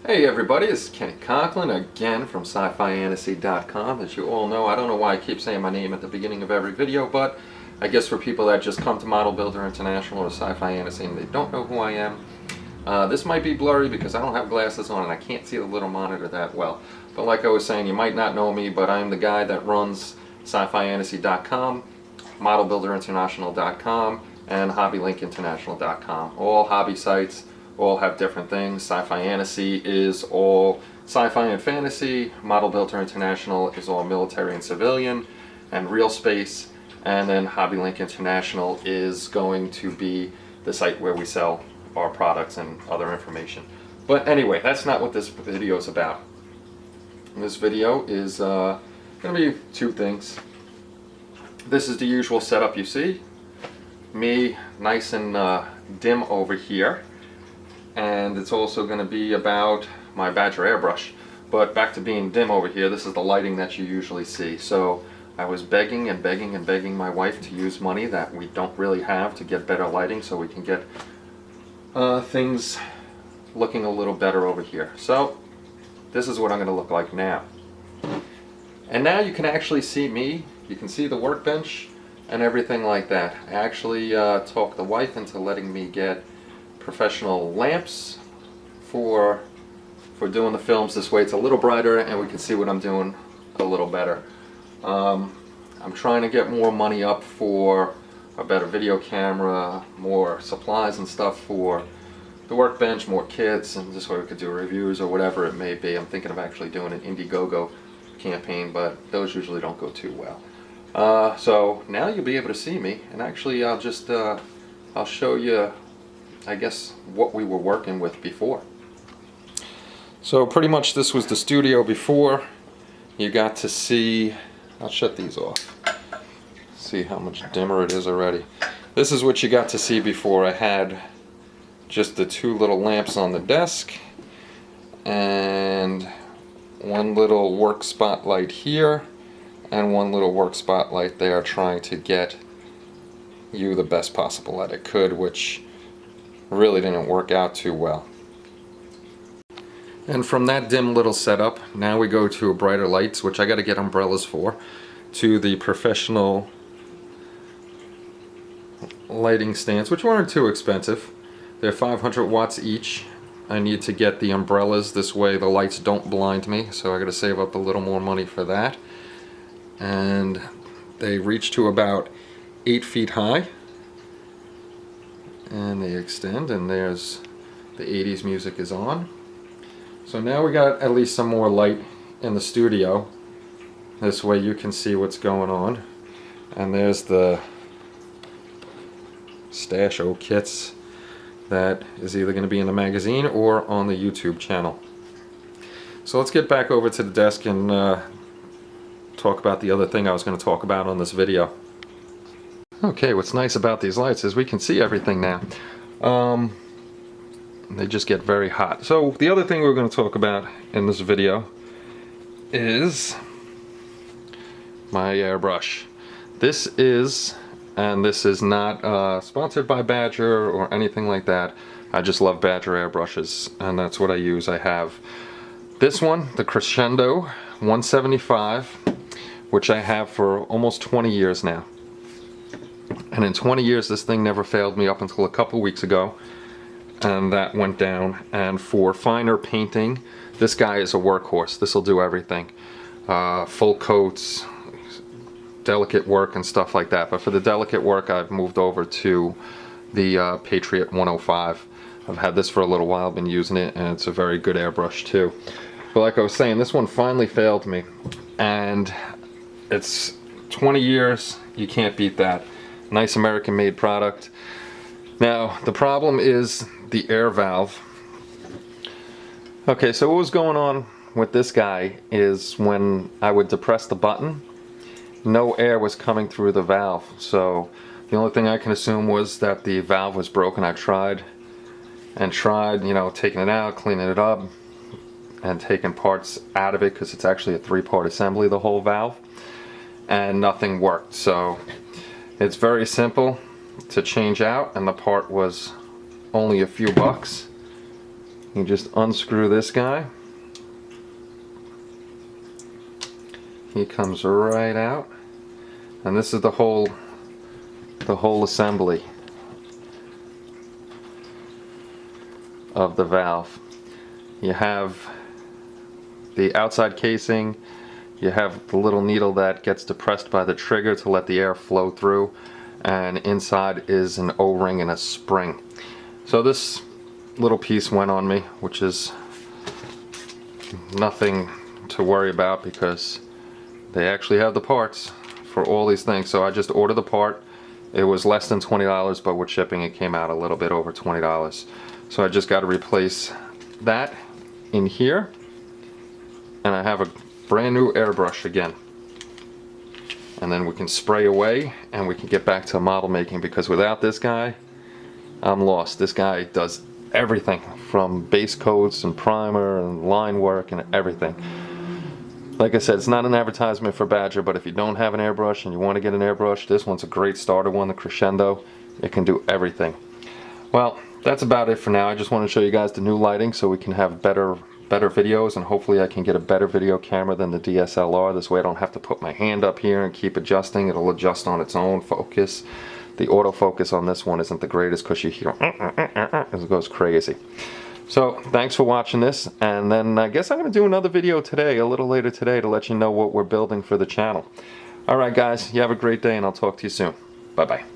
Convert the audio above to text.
Hey everybody, this is Kenny Conklin again from SciFiAntasy.com. As you all know, I don't know why I keep saying my name at the beginning of every video, but I guess for people that just come to Model Builder International or Sci-Fi Fantasy and they don't know who I am, this might be blurry because I don't have glasses on and I can't see the little monitor that well. But like I was saying, you might not know me, but I'm the guy that runs SciFiAntasy.com, ModelBuilderInternational.com, and HobbyLinkInternational.com. All hobby sites. All have different things. Sci-Fi Fantasy is all sci-fi and fantasy. Model Builder International is all military and civilian and real space. And then HobbyLink International is going to be the site where we sell our products and other information. But anyway, that's not what this video is about. This video is going to be two things. This is the usual setup you see. Me nice and dim over here. And it's also going to be about my Badger airbrush. But back to being dim over here, this is the lighting that you usually see. So I was begging and begging and begging my wife to use money that we don't really have to get better lighting so we can get things looking a little better over here. So this is what I'm going to look like now. And now you can actually see me. You can see the workbench and everything like that. I actually talked the wife into letting me get professional lamps for doing the films this way. It's a little brighter and we can see what I'm doing a little better. I'm trying to get more money up for a better video camera, more supplies and stuff for the workbench, more kits, and this way we could do reviews or whatever it may be. I'm thinking of actually doing an Indiegogo campaign, but those usually don't go too well. So now you'll be able to see me, and actually I'll just I'll show you, I guess, what we were working with before. So pretty much this was the studio before. You got to see, I'll shut these off, see how much dimmer it is already. This is what you got to see before. I had just the two little lamps on the desk and one little work spotlight here and one little work spotlight there, trying to get you the best possible that it could, which really didn't work out too well. And from that dim little setup, now we go to brighter lights, which I got to get umbrellas for, to the professional lighting stands, which weren't too expensive. They're 500 watts each. I need to get the umbrellas, this way the lights don't blind me, so I got to save up a little more money for that. And they reach to about 8 feet high. And they extend, and there's the 80s music is on. So now we got at least some more light in the studio. This way you can see what's going on. And there's the Stash-O kits that is either going to be in the magazine or on the YouTube channel. So let's get back over to the desk and talk about the other thing I was going to talk about on this video. Okay, what's nice about these lights is we can see everything now. They just get very hot. So the other thing we're going to talk about in this video is my airbrush. This is not sponsored by Badger or anything like that. I just love Badger airbrushes, and that's what I use. I have this one, the Crescendo 175, which I have for almost 20 years now. And in 20 years this thing never failed me up until a couple weeks ago, and that went down. And for finer painting, this guy is a workhorse. This will do everything. Full coats, delicate work and stuff like that. But for the delicate work I've moved over to the Patriot 105. I've had this for a little while, been using it, and it's a very good airbrush too. But like I was saying, this one finally failed me, and it's 20 years, you can't beat that. Nice American made product. Now the problem is the air valve. Okay, so what was going on with this guy is when I would depress the button, no air was coming through the valve. So the only thing I can assume was that the valve was broken. I tried and tried, you know, taking it out, cleaning it up, and taking parts out of it, because it's actually a 3-part assembly, the whole valve, and nothing worked. So it's very simple to change out, and the part was only a few bucks. You just unscrew this guy. He comes right out, and this is the whole assembly of the valve. You have the outside casing, you have the little needle that gets depressed by the trigger to let the air flow through, and inside is an O-ring and a spring. So this little piece went on me, which is nothing to worry about because they actually have the parts for all these things. So I just ordered the part. It was less than $20, but with shipping it came out a little bit over $20. So I just got to replace that in here, and I have a brand new airbrush again. And then we can spray away and we can get back to model making, because without this guy, I'm lost. This guy does everything from base coats and primer and line work and everything. Like I said, it's not an advertisement for Badger, but if you don't have an airbrush and you want to get an airbrush, this one's a great starter one, the Crescendo. It can do everything. Well, that's about it for now. I just want to show you guys the new lighting so we can have better videos, and hopefully I can get a better video camera than the DSLR. This way I don't have to put my hand up here and keep adjusting. It'll adjust on its own focus. The autofocus on this one isn't the greatest because you hear it goes crazy. So thanks for watching this, and then I guess I'm going to do another video today, a little later today, to let you know what we're building for the channel. Alright guys, you have a great day and I'll talk to you soon. Bye bye.